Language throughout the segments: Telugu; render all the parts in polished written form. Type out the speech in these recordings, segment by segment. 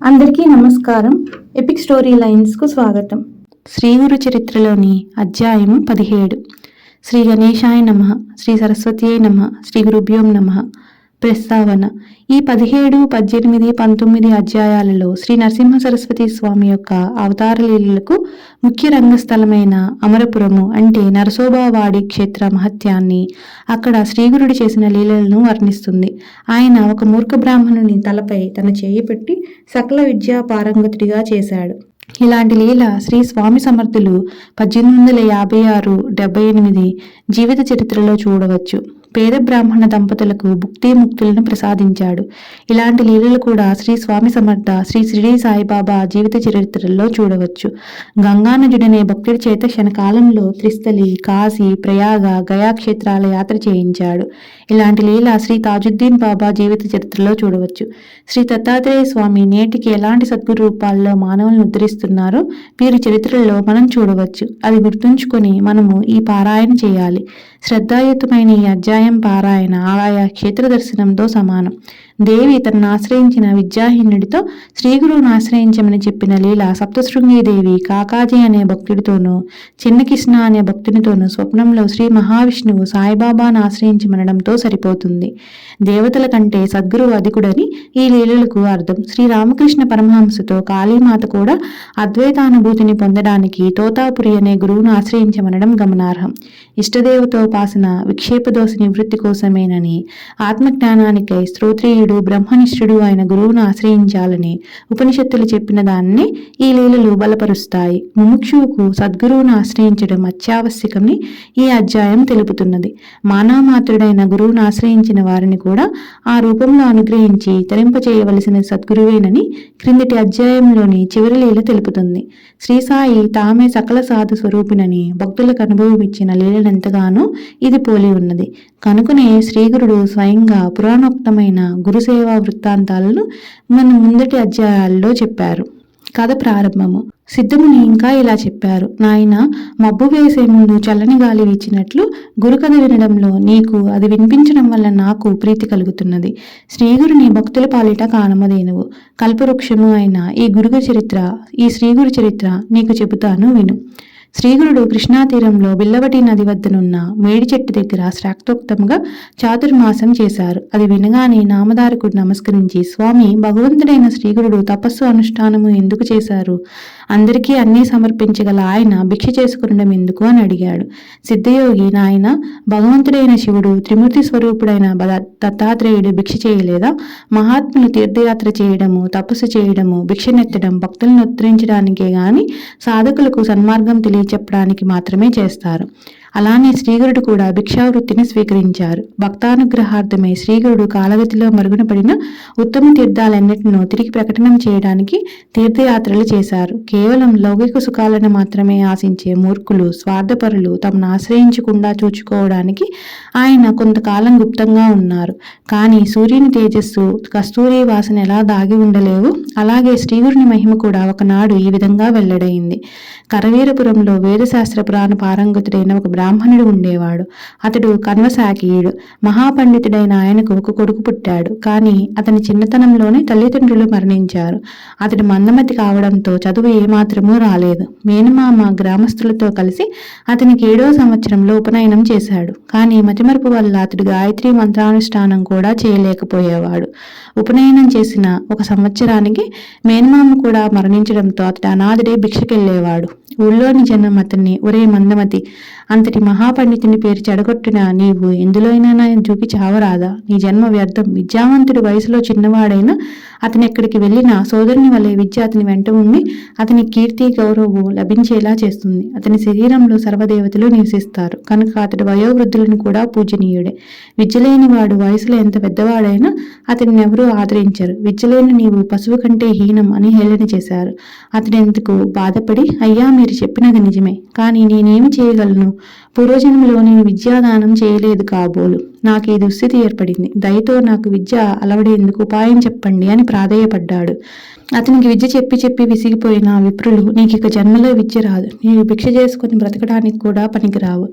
అందరికీ నమస్కారం. ఎపిక్ స్టోరీ లైన్స్కు స్వాగతం. శ్రీ గురు చరిత్రలోని అధ్యాయం 17. శ్రీ గణేశాయ నమః, శ్రీ సరస్వతీయై నమః, శ్రీ గురుభ్యోం నమః. ప్రస్తావన: ఈ 17, 18, 19 అధ్యాయాలలో శ్రీ నరసింహ సరస్వతి స్వామి యొక్క అవతార లీలలకు ముఖ్య రంగస్థలమైన అమరపురము అంటే నరసోబావాడి క్షేత్ర మహత్యాన్ని, అక్కడ శ్రీగురుడు చేసిన లీలలను వర్ణిస్తుంది. ఆయన ఒక మూర్ఖ బ్రాహ్మణుని తలపై తన చేయి పెట్టి సకల విద్యా పారంగతుడిగా చేశాడు. ఇలాంటి లీల శ్రీ స్వామి సమర్థులు 1856, 78 జీవిత చరిత్రలో చూడవచ్చు. పేద బ్రాహ్మణ దంపతులకు భుక్తి ముక్తులను ప్రసాదించాడు. ఇలాంటి లీలలు కూడా శ్రీ స్వామి సమర్థ శ్రీ షిరిడి సాయిబాబా జీవిత చరిత్రలో చూడవచ్చు. గంగానజుడనే భక్తుడి చేత క్షణకాలంలో త్రిస్థలి, కాశీ, ప్రయాగ, గయా క్షేత్రాల యాత్ర చేయించాడు. ఇలాంటి లీల శ్రీ తాజుద్దీన్ బాబా జీవిత చరిత్రలో చూడవచ్చు. శ్రీ దత్తాత్రేయ స్వామి నేటికి ఎలాంటి సద్గురు రూపాల్లో మానవులను ఉద్ధరిస్తున్నారో వీరి చరిత్రలో మనం చూడవచ్చు. అది గుర్తుంచుకొని మనము ఈ పారాయణ చేయాలి. శ్రద్ధాయుతమైన ఈ అధ్యాయం పారాయణ ఆయా క్షేత్ర దర్శనంతో సమానం. దేవి తనను ఆశ్రయించిన విద్యాహీనుడితో శ్రీగురువును ఆశ్రయించమని చెప్పిన లీల సప్తశృంగీదేవి కాకాజీ అనే భక్తుడితోనూ, చిన్నకృష్ణ అనే భక్తునితోనూ స్వప్నంలో శ్రీ మహావిష్ణువు సాయిబాబాను ఆశ్రయించమనడంతో సరిపోతుంది. దేవతల కంటే సద్గురువు అధికుడని ఈ లీలలకు అర్థం. శ్రీరామకృష్ణ పరమహంసతో కాళీమాత కూడా అద్వైతానుభూతిని పొందడానికి తోతాపురి అనే గురువును ఆశ్రయించమనడం గమనార్హం. ఇష్టదేవతోపాసన విక్షేప దోష నివృత్తి కోసమేనని, ఆత్మజ్ఞానానికై శ్రోత్రియుడు బ్రహ్మనిష్ఠుడు అయిన గురువును ఆశ్రయించాలని ఉపనిషత్తులు చెప్పిన దాన్ని ఈ లీలలు బలపరుస్తాయి. ముముక్షువుకు సద్గురువును ఆశ్రయించడం అత్యావశ్యకమని ఈ అధ్యాయం తెలుపుతున్నది. మానవమాత్రుడైన గురువును ఆశ్రయించిన వారిని కూడా ఆ రూపంలో అనుగ్రహించి తరింపచేయవలసిన సద్గురువేనని క్రిందటి అధ్యాయంలోని చివరి లీల తెలుపుతుంది. శ్రీ సాయి తామే సకల సాధు స్వరూపినని భక్తులకు అనుభవమిచ్చిన లీలనెంతగానో ఇది పోలి ఉన్నది. కనుకనే శ్రీగురుడు స్వయంగా పురాణోక్తమైన గురుసేవా వృత్తాంతాలను మన ముందటి అధ్యాయాల్లో చెప్పారు. కథ ప్రారంభము. సిద్ధముని ఇంకా ఇలా చెప్పారు: నాయన, మబ్బు వేసే ముందు చల్లని గాలి వీచినట్లు గురుకథ వినడంలో నీకు అది వినిపించడం వల్ల నాకు ప్రీతి కలుగుతున్నది. శ్రీగురుని భక్తుల పాలిట కానమదేనువు, కల్పవృక్షము అయిన ఈ శ్రీగురు చరిత్ర నీకు చెబుతాను విను. శ్రీగురుడు కృష్ణాతీరంలో బిల్లవటి నది వద్దనున్న మేడి చెట్టు దగ్గర శాక్తోక్తంగా చాతుర్మాసం చేశారు. అది వినగానే నామధారకుడు నమస్కరించి, స్వామి, భగవంతుడైన శ్రీగురుడు తపస్సు అనుష్ఠానము ఎందుకు చేశారు? అందరికీ అన్నీ సమర్పించగల ఆయన భిక్ష చేసుకునడం ఎందుకు అని అడిగాడు. సిద్ధయోగి, నాయన, భగవంతుడైన శివుడు త్రిమూర్తి స్వరూపుడైన దత్తాత్రేయుడు భిక్ష చేయలేదా? మహాత్ములు తీర్థయాత్ర చేయడము, తపస్సు చేయడము, భిక్షనెత్తడం భక్తులను ఉద్ధరించడానికే గాని సాధకులకు సన్మార్గం చెప్పడానికి మాత్రమే చేస్తారు. అలానే శ్రీగురుడు కూడా భిక్షావృత్తిని స్వీకరించారు. భక్తానుగ్రహార్థమై శ్రీగురుడు కాలగతిలో మరుగున పడిన ఉత్తమ తీర్థాలన్నిటినూ తిరిగి ప్రకటనం చేయడానికి తీర్థయాత్రలు చేశారు. కేవలం లౌకిక సుఖాలను మాత్రమే ఆశించే మూర్ఖులు, స్వార్థపరులు తమను ఆశ్రయించకుండా చూచుకోవడానికి ఆయన కొంతకాలం గుప్తంగా ఉన్నారు. కానీ సూర్యుని తేజస్సు, కస్తూరి వాసన ఎలా దాగి ఉండలేవు, అలాగే శ్రీగురుని మహిమ కూడా ఒకనాడు ఈ విధంగా వెల్లడైంది. కరవీరపురంలో వేదశాస్త్ర పురాణ పారంగతుడైన ఒక బ్రాహ్మణుడు ఉండేవాడు. అతడు కన్వశాఖీయుడు. మహాపండితుడైన ఆయనకు ఒక కొడుకు పుట్టాడు. కానీ అతని చిన్నతనంలోనే తల్లిదండ్రులు మరణించారు. అతడు మందమతి కావడంతో చదువు ఏమాత్రమూ రాలేదు. మేనమామ గ్రామస్తులతో కలిసి అతనికి 7వ సంవత్సరంలో ఉపనయనం చేశాడు. కానీ మతిమరుపు వల్ల అతడు గాయత్రి మంత్రానుష్ఠానం కూడా చేయలేకపోయేవాడు. ఉపనయనం చేసిన 1 సంవత్సరానికి మేనమామ కూడా మరణించడంతో అతడు అనాథుడే భిక్షకెళ్లేవాడు. ఊళ్ళోని జనం అతన్ని, ఒరే మందమతి, అంతటి మహాపండితుని పేరు చెడగొట్టిన నీవు ఎందులోనైనా దూకి చావరాదా? నీ జన్మ వ్యర్థం. విద్యావంతుడు వయసులో చిన్నవాడైనా అతని ఎక్కడికి వెళ్ళినా సోదరుని వలె విద్య అతని వెంట ఉండి అతని కీర్తి, గౌరవం లభించేలా చేస్తుంది. అతని శరీరంలో సర్వదేవతలు నివసిస్తారు కనుక అతడు వయోవృద్ధులను కూడా పూజనీయుడే. విద్యలేని వాడు వయసులో ఎంత పెద్దవాడైనా అతన్ని ఎవరూ ఆదరించరు. విద్యలేని నీవు పశువు కంటే హీనం అని హేళన చేశారు. అతడెందుకు బాధపడి, అయ్యా, మీరు చెప్పినది నిజమే, కానీ నేనేమి చేయగలను? పూర్వజన్మలో నేను విద్యాదానం చేయలేదు కాబోలు నాకు ఈ దుస్థితి ఏర్పడింది. దయతో నాకు విద్య అలవడేందుకు ఉపాయం చెప్పండి అని ప్రాధేయపడ్డాడు. అతనికి విద్య చెప్పి చెప్పి విసిగిపోయిన విప్రులు, నీకిక జన్మలో విద్య రాదు, నీవు భిక్ష చేసుకుని బ్రతకడానికి కూడా పనికిరావు,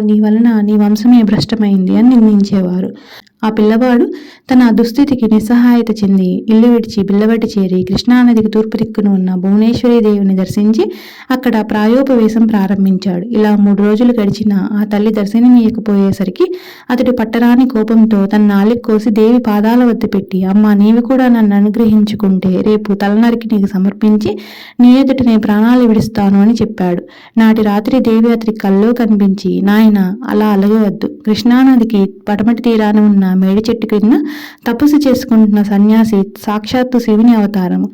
నీ వలన నీ వంశమే భ్రష్టమైంది అని నిర్ణయించేవారు. ఆ పిల్లవాడు తన దుస్థితికి నిస్సహాయత చెంది ఇల్లు విడిచి బిల్లవటి చేరి కృష్ణానదికి తూర్పు దిక్కున ఉన్న భువనేశ్వరి దేవిని దర్శించి అక్కడ ప్రాయోపవేశం ప్రారంభించాడు. ఇలా 3 రోజులు గడిచినా ఆ తల్లి దర్శనమీయకపోయేసరికి అతడు పట్టరాని కోపంతో తన నాలుక కోసి దేవి పాదాల వద్ద పెట్టి, అమ్మా, నీవు కూడా నన్ను అనుగ్రహించుకుంటే రేపు తలనరికి నీకు సమర్పించి నీ ఎదుట నే ప్రాణాలు విడుస్తాను అని చెప్పాడు. నాటి రాత్రి దేవి అతడి కల్లో కనిపించి, నాయన, అలా అలగవద్దు. కృష్ణానదికి పడమటి తీరాన ఉన్న మేడి చెట్టు కింద తపస్సు చేసుకుంటున్న సన్యాసి సాక్షాత్తు శివుని అవతారము,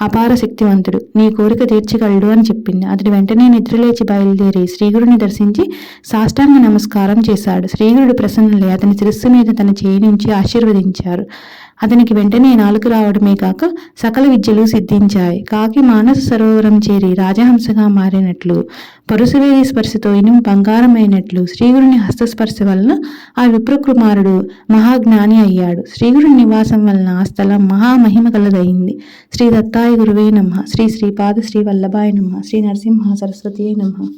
అపార శక్తివంతుడు, నీ కోరిక తీర్చగలడు అని చెప్పింది. అతడు వెంటనే నిద్రలేచి బయలుదేరి శ్రీగురుని దర్శించి సాష్టాంగ నమస్కారం చేశాడు. శ్రీగురుడు ప్రసన్నులై అతని శిరస్సు మీద తన చేయి నుంచి ఆశీర్వదించారు. అతనికి వెంటనే నాలుక రావడమే కాక సకల విద్యలు సిద్ధించాయి. కాకి మానస సరోవరం చేరి రాజహంసగా మారినట్లు, పరుశువేది స్పర్శతో ఇనుము బంగారమైనట్లు శ్రీగురుని హస్తస్పర్శ వలన ఆ విప్రకుమారుడు మహాజ్ఞాని అయ్యాడు. శ్రీగురుని నివాసం వలన ఆ స్థలం మహామహిమ గలదయింది. శ్రీ దత్తాయ గురువే నమః. శ్రీ శ్రీపాద శ్రీ వల్లభాయ నమః. శ్రీ నరసింహ సరస్వతియే నమః.